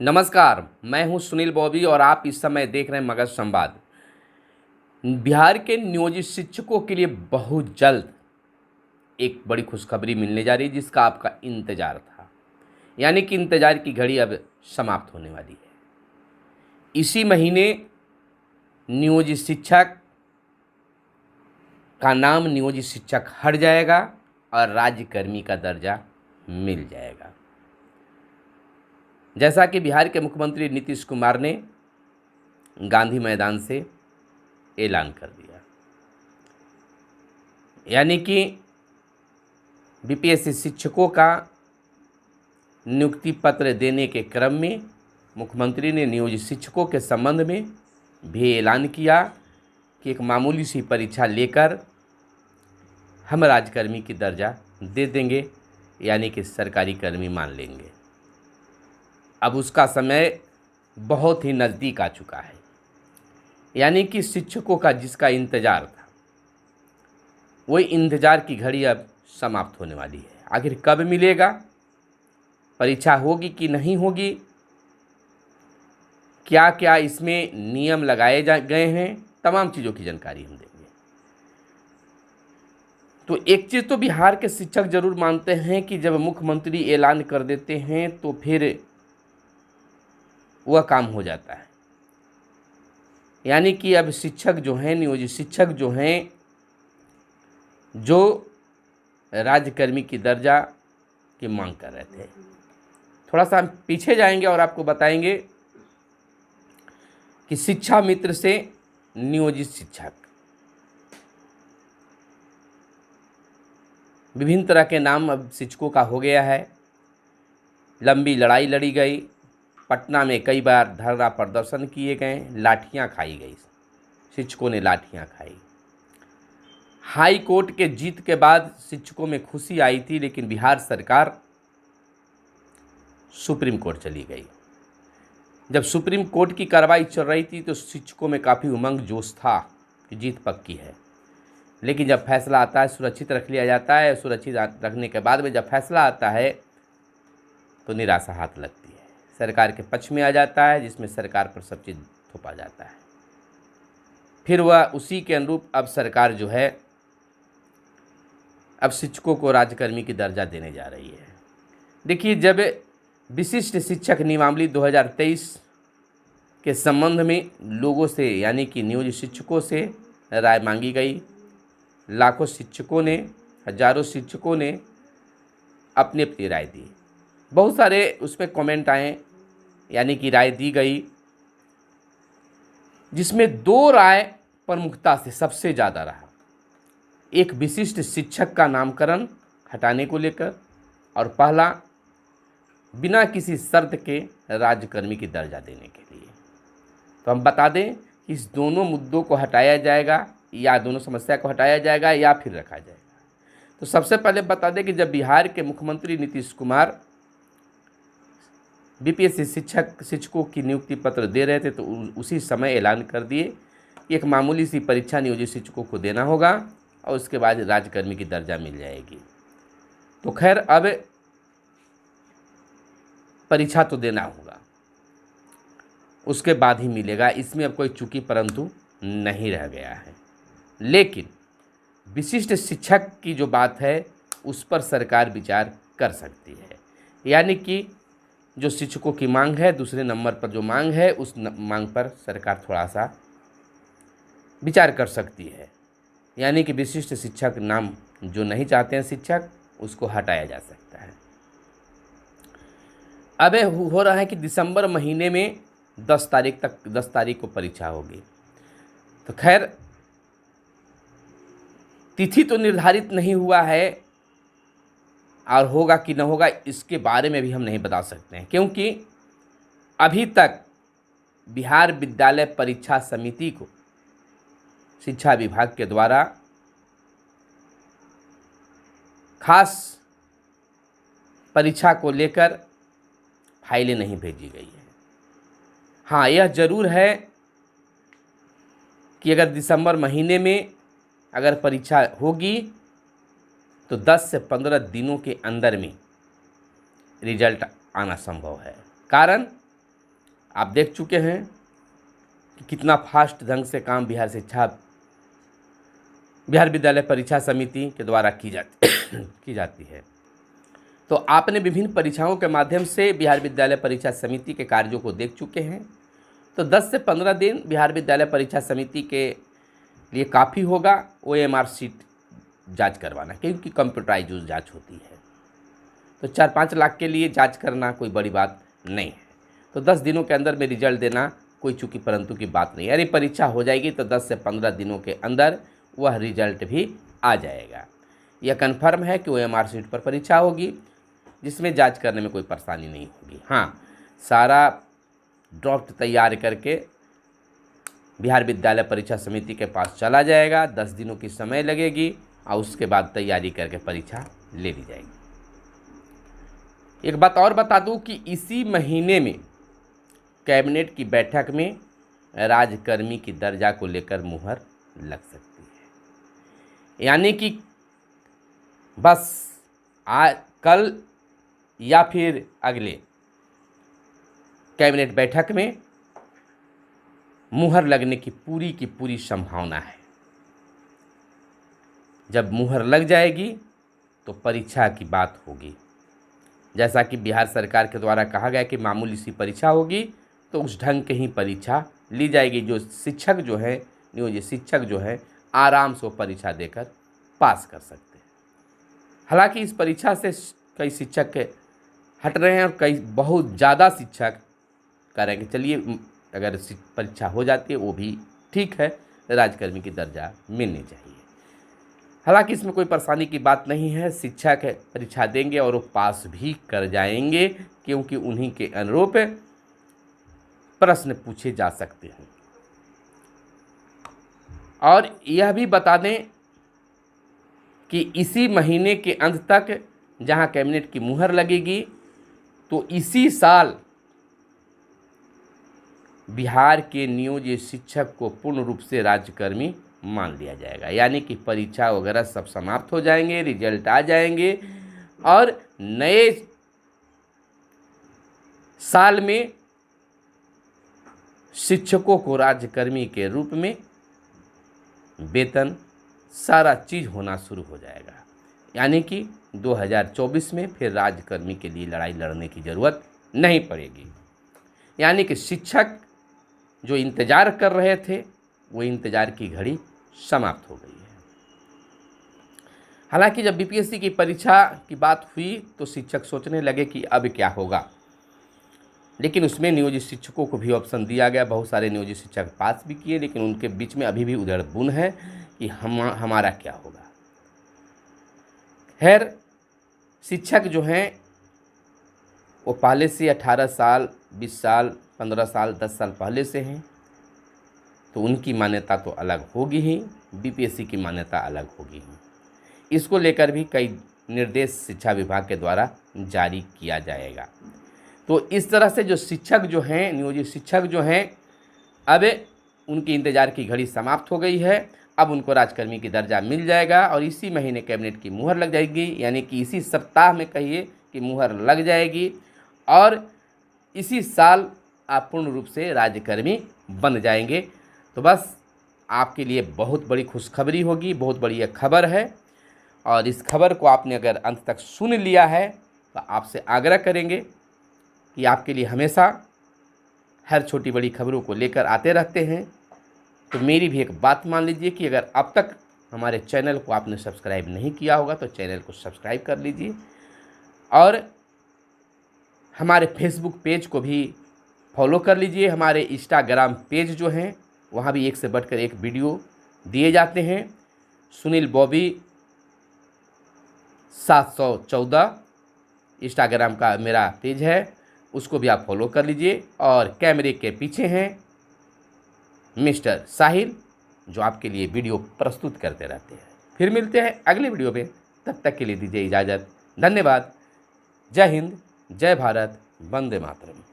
नमस्कार, मैं हूं सुनील बॉबी और आप इस समय देख रहे हैं मगध संवाद। बिहार के नियोजित शिक्षकों के लिए बहुत जल्द एक बड़ी खुशखबरी मिलने जा रही है जिसका आपका इंतजार था। यानी कि इंतजार की घड़ी अब समाप्त होने वाली है। इसी महीने नियोजित शिक्षक का नाम नियोजित शिक्षक हट जाएगा और राज्यकर्मी का दर्जा मिल जाएगा। जैसा कि बिहार के मुख्यमंत्री नीतीश कुमार ने गांधी मैदान से ऐलान कर दिया, यानी कि बीपीएससी शिक्षकों का नियुक्ति पत्र देने के क्रम में मुख्यमंत्री ने नियोजित शिक्षकों के संबंध में भी ऐलान किया कि एक मामूली सी परीक्षा लेकर हम राज्यकर्मी की दर्जा दे देंगे, यानी कि सरकारी कर्मी मान लेंगे। अब उसका समय बहुत ही नज़दीक आ चुका है। यानी कि शिक्षकों का जिसका इंतज़ार था वही इंतज़ार की घड़ी अब समाप्त होने वाली है। आखिर कब मिलेगा, परीक्षा होगी कि नहीं होगी, क्या क्या इसमें नियम लगाए गए हैं, तमाम चीज़ों की जानकारी हम देंगे। तो एक चीज़ तो बिहार के शिक्षक जरूर मानते हैं कि जब मुख्यमंत्री ऐलान कर देते हैं तो फिर वह काम हो जाता है। यानी कि अब शिक्षक जो हैं, नियोजित शिक्षक जो हैं, जो राज्यकर्मी की दर्जा की मांग कर रहे थे, थोड़ा सा हम पीछे जाएंगे और आपको बताएंगे कि शिक्षा मित्र से नियोजित शिक्षक विभिन्न तरह के नाम अब शिक्षकों का हो गया है। लंबी लड़ाई लड़ी गई, पटना में कई बार धरना प्रदर्शन किए गए, लाठियां खाई गई, शिक्षकों ने लाठियां खाई। हाई कोर्ट के जीत के बाद शिक्षकों में खुशी आई थी, लेकिन बिहार सरकार सुप्रीम कोर्ट चली गई। जब सुप्रीम कोर्ट की कार्रवाई चल रही थी तो शिक्षकों में काफ़ी उमंग जोश था कि जीत पक्की है। लेकिन जब फैसला आता है, सुरक्षित रख लिया जाता है, सुरक्षित रखने के बाद में जब फैसला आता है तो निराशा हाथ लगती है, सरकार के पक्ष में आ जाता है, जिसमें सरकार पर सब चीज़ थोपा जाता है। फिर वह उसी के अनुरूप अब सरकार जो है अब शिक्षकों को राज्यकर्मी की दर्जा देने जा रही है। देखिए, जब विशिष्ट शिक्षक नियमावली 2023 के संबंध में लोगों से, यानी कि नियोजित शिक्षकों से राय मांगी गई, लाखों शिक्षकों ने, हजारों शिक्षकों ने अपनी अपनी राय दी। बहुत सारे उसमें कमेंट आए, यानी कि राय दी गई, जिसमें दो राय प्रमुखता से सबसे ज़्यादा रहा। एक विशिष्ट शिक्षक का नामकरण हटाने को लेकर, और पहला बिना किसी शर्त के राज्यकर्मी की दर्जा देने के लिए। तो हम बता दें कि इस दोनों मुद्दों को हटाया जाएगा, या दोनों समस्या को हटाया जाएगा या फिर रखा जाएगा। तो सबसे पहले बता दें कि जब बिहार के मुख्यमंत्री नीतीश कुमार बीपीएससी शिक्षकों की नियुक्ति पत्र दे रहे थे तो उसी समय ऐलान कर दिए कि एक मामूली सी परीक्षा नियोजित शिक्षकों को देना होगा और उसके बाद राज्यकर्मी की दर्जा मिल जाएगी। तो खैर, अब परीक्षा तो देना होगा, उसके बाद ही मिलेगा, इसमें अब कोई चूकी परंतु नहीं रह गया है। लेकिन विशिष्ट शिक्षक की जो बात है उस पर सरकार विचार कर सकती है। यानी कि जो शिक्षकों की मांग है, दूसरे नंबर पर जो मांग है, उस मांग पर सरकार थोड़ा सा विचार कर सकती है। यानी कि विशिष्ट शिक्षक नाम जो नहीं चाहते हैं शिक्षक, उसको हटाया जा सकता है। अब हो रहा है कि दिसंबर महीने में 10 तारीख को परीक्षा होगी। तो खैर, तिथि तो निर्धारित नहीं हुआ है, और होगा कि न होगा इसके बारे में भी हम नहीं बता सकते हैं, क्योंकि अभी तक बिहार विद्यालय परीक्षा समिति को शिक्षा विभाग के द्वारा खास परीक्षा को लेकर फाइलें नहीं भेजी गई है। हाँ, यह जरूर है कि अगर दिसंबर महीने में अगर परीक्षा होगी तो 10 से 15 दिनों के अंदर में रिजल्ट आना संभव है। कारण आप देख चुके हैं कि कितना फास्ट ढंग से काम बिहार विद्यालय परीक्षा समिति के द्वारा की जाती है। तो आपने विभिन्न परीक्षाओं के माध्यम से बिहार विद्यालय परीक्षा समिति के कार्यों को देख चुके हैं। तो 10 से 15 दिन बिहार विद्यालय परीक्षा समिति के लिए काफ़ी होगा OMR शीट जांच करवाना, क्योंकि कंप्यूटराइज जांच होती है। तो 4-5 लाख के लिए जांच करना कोई बड़ी बात नहीं है। तो 10 दिनों के अंदर में रिजल्ट देना कोई चूँकि परंतु की बात नहीं है। अरे परीक्षा हो जाएगी तो 10 से 15 दिनों के अंदर वह रिजल्ट भी आ जाएगा। यह कन्फर्म है कि OMR शीट पर परीक्षा होगी, जिसमें जांच करने में कोई परेशानी नहीं होगी। हाँ, सारा ड्राफ्ट तैयार करके बिहार विद्यालय परीक्षा समिति के पास चला जाएगा। 10 दिनों की समय लगेगी और उसके बाद तैयारी करके परीक्षा ले ली जाएगी। एक बात और बता दूं कि इसी महीने में कैबिनेट की बैठक में राजकर्मी की दर्जा को लेकर मुहर लग सकती है। यानी कि बस कल या फिर अगले कैबिनेट बैठक में मुहर लगने की पूरी संभावना है। जब मुहर लग जाएगी तो परीक्षा की बात होगी। जैसा कि बिहार सरकार के द्वारा कहा गया कि मामूली सी परीक्षा होगी, तो उस ढंग की ही परीक्षा ली जाएगी। जो शिक्षक जो है, नियोजित शिक्षक जो है, आराम से वो परीक्षा देकर पास कर सकते हैं। हालांकि इस परीक्षा से कई शिक्षक हट रहे हैं और कई बहुत ज़्यादा शिक्षक करेंगे। चलिए, अगर परीक्षा हो जाती है वो भी ठीक है, राजकर्मी की दर्जा मिलनी चाहिए। हालांकि इसमें कोई परेशानी की बात नहीं है। शिक्षक परीक्षा देंगे और वो पास भी कर जाएंगे, क्योंकि उन्हीं के अनुरूप प्रश्न पूछे जा सकते हैं। और यह भी बता दें कि इसी महीने के अंत तक जहां कैबिनेट की मुहर लगेगी, तो इसी साल बिहार के नियोजित शिक्षक को पूर्ण रूप से राज्यकर्मी मान लिया जाएगा। यानी कि परीक्षा वगैरह सब समाप्त हो जाएंगे, रिजल्ट आ जाएंगे और नए साल में शिक्षकों को राज्यकर्मी के रूप में वेतन सारा चीज़ होना शुरू हो जाएगा। यानी कि 2024 में फिर राज्यकर्मी के लिए लड़ाई लड़ने की ज़रूरत नहीं पड़ेगी। यानी कि शिक्षक जो इंतज़ार कर रहे थे, वो इंतज़ार की घड़ी समाप्त हो गई है। हालांकि जब BPSC की परीक्षा की बात हुई तो शिक्षक सोचने लगे कि अब क्या होगा, लेकिन उसमें नियोजित शिक्षकों को भी ऑप्शन दिया गया। बहुत सारे नियोजित शिक्षक पास भी किए, लेकिन उनके बीच में अभी भी उधड़बुन है कि हमारा क्या होगा। खैर, शिक्षक जो हैं वो पहले से 18 साल, 20 साल, 15 साल, 10 साल पहले से हैं, तो उनकी मान्यता तो अलग होगी ही, BPSC की मान्यता अलग होगी ही। इसको लेकर भी कई निर्देश शिक्षा विभाग के द्वारा जारी किया जाएगा। तो इस तरह से जो शिक्षक जो हैं, नियोजित शिक्षक जो हैं, अब उनकी इंतज़ार की घड़ी समाप्त हो गई है। अब उनको राजकर्मी की दर्जा मिल जाएगा और इसी महीने कैबिनेट की मुहर लग जाएगी। यानी कि इसी सप्ताह में कहिए कि मुहर लग जाएगी और इसी साल आप पूर्ण रूप से राज्यकर्मी बन जाएंगे। तो बस आपके लिए बहुत बड़ी खुशखबरी होगी, बहुत बड़ी यह खबर है। और इस खबर को आपने अगर अंत तक सुन लिया है तो आपसे आग्रह करेंगे कि आपके लिए हमेशा हर छोटी बड़ी खबरों को लेकर आते रहते हैं। तो मेरी भी एक बात मान लीजिए कि अगर अब तक हमारे चैनल को आपने सब्सक्राइब नहीं किया होगा तो चैनल को सब्सक्राइब कर लीजिए और हमारे फेसबुक पेज को भी फॉलो कर लीजिए। हमारे इंस्टाग्राम पेज जो हैं वहाँ भी एक से बढ़कर एक वीडियो दिए जाते हैं। सुनील बॉबी 714 इंस्टाग्राम का मेरा पेज है, उसको भी आप फॉलो कर लीजिए। और कैमरे के पीछे हैं मिस्टर साहिल, जो आपके लिए वीडियो प्रस्तुत करते रहते हैं। फिर मिलते हैं अगले वीडियो में, तब तक के लिए दीजिए इजाज़त। धन्यवाद। जय हिंद, जय भारत, वंदे मातरम।